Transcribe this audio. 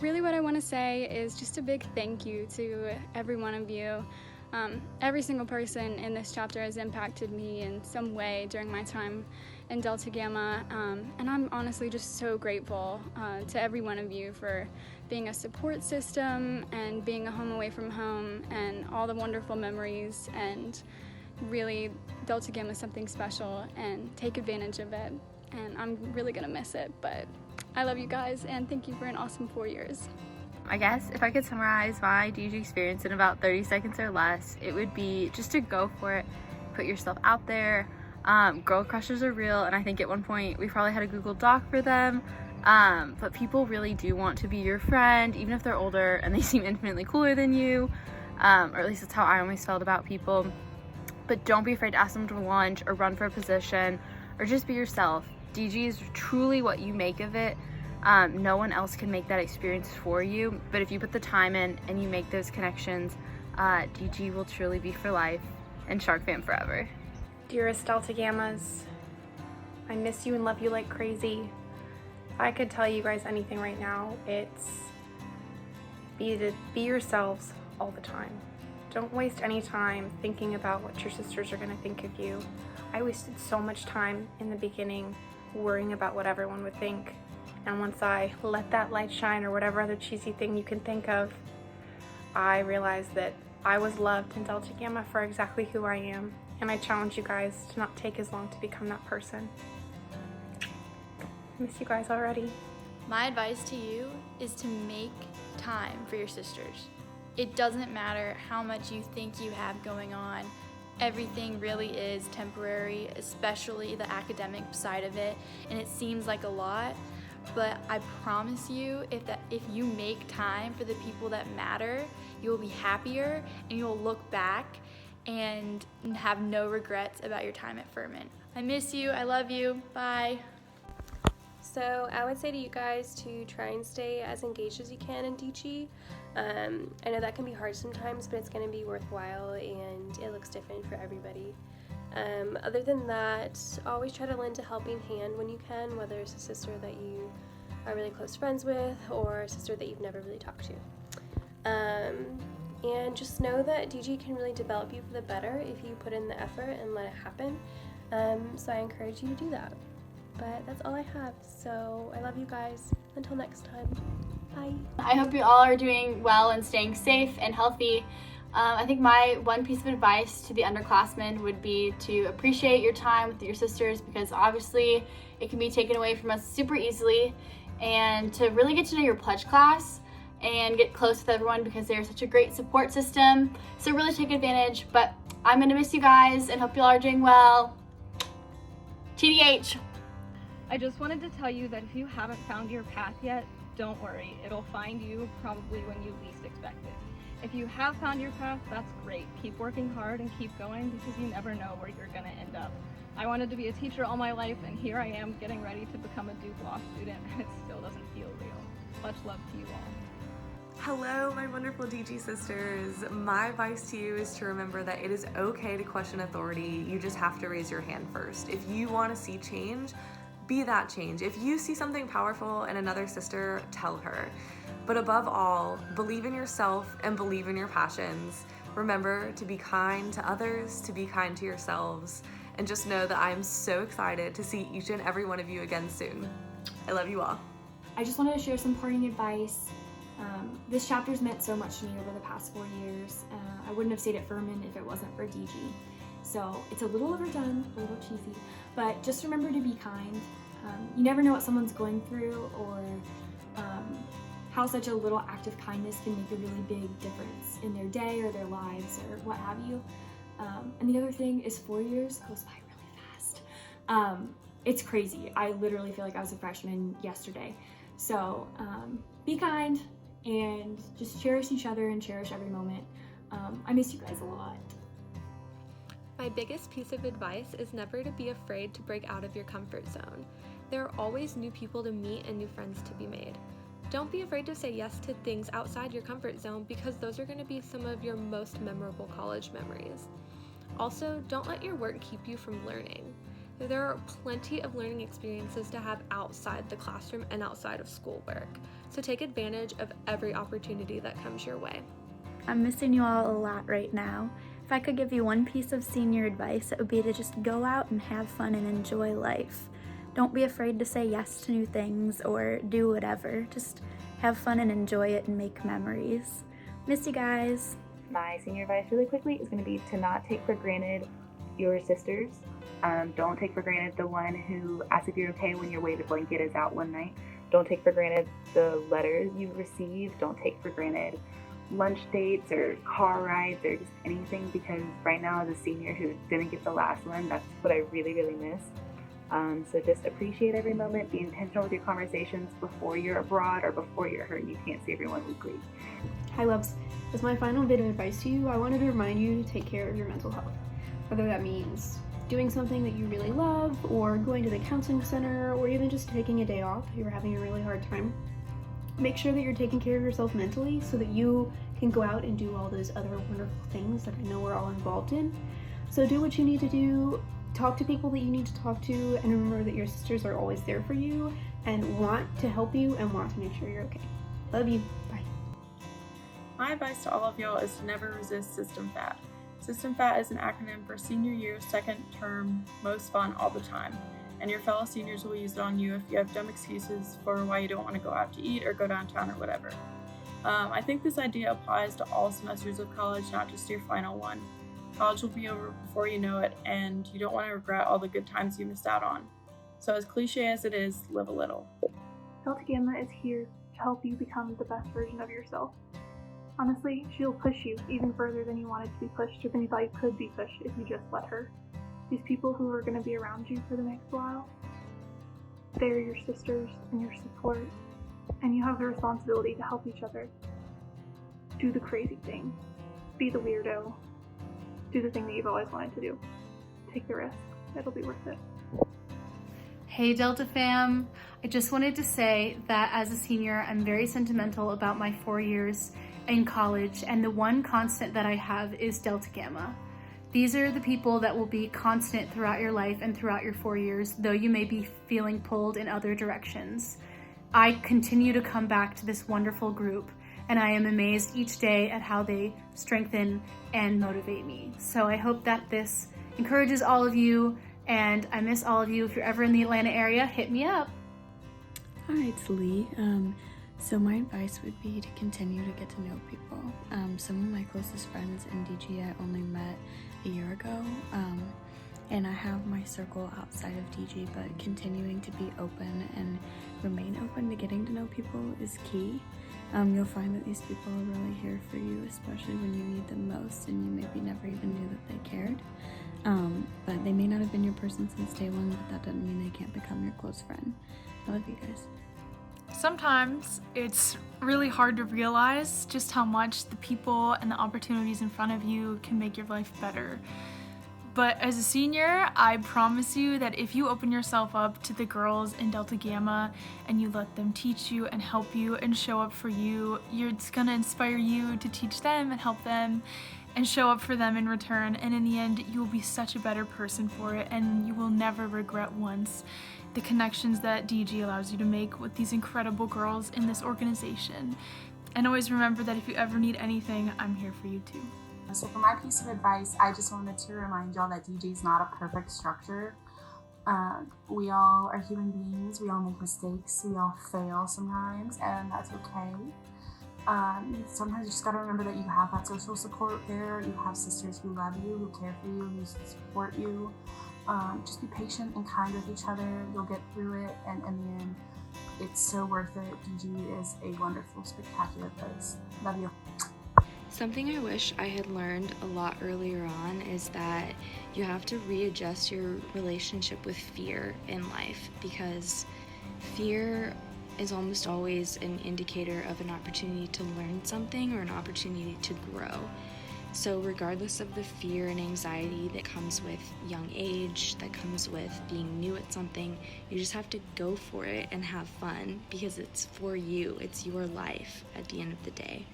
Really what I want to say is just a big thank you to every one of you. Every single person in this chapter has impacted me in some way during my time in Delta Gamma, and I'm honestly just so grateful to every one of you for being a support system and being a home away from home and all the wonderful memories. And really, Delta Gamma is something special, and take advantage of it. And I'm really gonna miss it, but I love you guys and thank you for an awesome 4 years. I guess if I could summarize my DG experience in about 30 seconds or less, it would be just to go for it, put yourself out there. Girl crushes are real, and I think at one point we probably had a Google Doc for them, but people really do want to be your friend, even if they're older and they seem infinitely cooler than you, or at least that's how I always felt about people. But don't be afraid to ask them to lunch or run for a position, or just be yourself. DG is truly what you make of it. No one else can make that experience for you, but if you put the time in and you make those connections, DG will truly be for life and Shark Fam forever. Dearest Delta Gammas, I miss you and love you like crazy. If I could tell you guys anything right now, it's be yourselves all the time. Don't waste any time thinking about what your sisters are going to think of you. I wasted so much time in the beginning worrying about what everyone would think. And once I let that light shine, or whatever other cheesy thing you can think of, I realized that I was loved in Delta Gamma for exactly who I am. And I challenge you guys to not take as long to become that person. I miss you guys already. My advice to you is to make time for your sisters. It doesn't matter how much you think you have going on. Everything really is temporary, especially the academic side of it, and it seems like a lot. But I promise you, if you make time for the people that matter, you will be happier and you'll look back and have no regrets about your time at Furman. I miss you, I love you, bye. So I would say to you guys to try and stay as engaged as you can in DG. I know that can be hard sometimes, but it's going to be worthwhile and it looks different for everybody. Other than that, always try to lend a helping hand when you can, whether it's a sister that you are really close friends with or a sister that you've never really talked to. And just know that DG can really develop you for the better if you put in the effort and let it happen. So I encourage you to do that. But that's all I have, so I love you guys. Until next time, bye. I hope you all are doing well and staying safe and healthy. I think my one piece of advice to the underclassmen would be to appreciate your time with your sisters, because obviously it can be taken away from us super easily, and to really get to know your pledge class and get close with everyone because they're such a great support system. So really take advantage, but I'm gonna miss you guys and hope you all are doing well. TDH. I just wanted to tell you that if you haven't found your path yet, don't worry. It'll find you probably when you least expect it. If you have found your path, that's great. Keep working hard and keep going, because you never know where you're gonna end up. I wanted to be a teacher all my life, and here I am getting ready to become a Duke Law student, and it still doesn't feel real. Much love to you all. Hello, my wonderful DG sisters. My advice to you is to remember that it is okay to question authority. You just have to raise your hand first. If you want to see change, be that change. If you see something powerful in another sister, tell her. But above all, believe in yourself and believe in your passions. Remember to be kind to others, to be kind to yourselves, and just know that I am so excited to see each and every one of you again soon. I love you all. I just wanted to share some parting advice. This chapter's meant so much to me over the past 4 years. I wouldn't have stayed at Furman if it wasn't for DG. So it's a little overdone, a little cheesy, but just remember to be kind. You never know what someone's going through, or how such a little act of kindness can make a really big difference in their day or their lives or what have you. And the other thing is 4 years goes by really fast. It's crazy. I literally feel like I was a freshman yesterday. So be kind and just cherish each other and cherish every moment. I miss you guys a lot. My biggest piece of advice is never to be afraid to break out of your comfort zone. There are always new people to meet and new friends to be made. Don't be afraid to say yes to things outside your comfort zone, because those are going to be some of your most memorable college memories. Also, don't let your work keep you from learning. There are plenty of learning experiences to have outside the classroom and outside of schoolwork, so take advantage of every opportunity that comes your way. I'm missing you all a lot right now. If I could give you one piece of senior advice, it would be to just go out and have fun and enjoy life. Don't be afraid to say yes to new things or do whatever. Just have fun and enjoy it and make memories. Miss you guys. My senior advice really quickly is going to be to not take for granted your sisters. Don't take for granted the one who asks if you're okay when your weighted blanket is out one night. Don't take for granted the letters you've received. Don't take for granted lunch dates or car rides or just anything, because right now as a senior who didn't get the last one, that's what I really, really miss. So just appreciate every moment, be intentional with your conversations before you're abroad or before you're hurt and you can't see everyone weekly. Hi loves, as my final bit of advice to you, I wanted to remind you to take care of your mental health. Whether that means doing something that you really love, or going to the counseling center, or even just taking a day off if you're having a really hard time. Make sure that you're taking care of yourself mentally so that you can go out and do all those other wonderful things that I know we're all involved in. So do what you need to do, talk to people that you need to talk to, and remember that your sisters are always there for you and want to help you and want to make sure you're okay. Love you. Bye. My advice to all of y'all is to never resist System FAT. System FAT is an acronym for Senior Year, Second Term, Most Fun All the Time. And your fellow seniors will use it on you if you have dumb excuses for why you don't want to go out to eat or go downtown or whatever. I think this idea applies to all semesters of college, not just your final one. College will be over before you know it, and you don't want to regret all the good times you missed out on. So as cliche as it is, live a little. Delta Gamma is here to help you become the best version of yourself. Honestly, she'll push you even further than you wanted to be pushed or than you thought you could be pushed if you just let her. These people who are going to be around you for the next while, they're your sisters and your support, and you have the responsibility to help each other. Do the crazy thing. Be the weirdo. Do the thing that you've always wanted to do. Take the risk. It'll be worth it. Hey Delta fam, I just wanted to say that as a senior, I'm very sentimental about my 4 years in college, and the one constant that I have is Delta Gamma. These are the people that will be constant throughout your life and throughout your 4 years, though you may be feeling pulled in other directions. I continue to come back to this wonderful group, and I am amazed each day at how they strengthen and motivate me. So I hope that this encourages all of you, and I miss all of you. If you're ever in the Atlanta area, hit me up. Hi, it's Lee. So my advice would be to continue to get to know people. Some of my closest friends in DG I only met a year ago, and I have my circle outside of DG, but continuing to be open and remain open to getting to know people is key. You'll find that these people are really here for you, especially when you need them most and you maybe never even knew that they cared. But they may not have been your person since day one, but that doesn't mean they can't become your close friend. I love you guys. Sometimes it's really hard to realize just how much the people and the opportunities in front of you can make your life better. But as a senior, I promise you that if you open yourself up to the girls in Delta Gamma and you let them teach you and help you and show up for you, it's gonna inspire you to teach them and help them and show up for them in return. And in the end, you will be such a better person for it, and you will never regret once the connections that DG allows you to make with these incredible girls in this organization. And always remember that if you ever need anything, I'm here for you too. So for my piece of advice, I just wanted to remind y'all that DG is not a perfect structure. We all are human beings, we all make mistakes, we all fail sometimes, and that's okay. Sometimes you just gotta remember that you have that social support there, you have sisters who love you, who care for you, who support you. Just be patient and kind with each other, you'll get through it, and in the end, it's so worth it. DG is a wonderful, spectacular place. Love you. Something I wish I had learned a lot earlier on is that you have to readjust your relationship with fear in life, because fear is almost always an indicator of an opportunity to learn something or an opportunity to grow. So regardless of the fear and anxiety that comes with young age, that comes with being new at something, you just have to go for it and have fun, because it's for you, it's your life at the end of the day.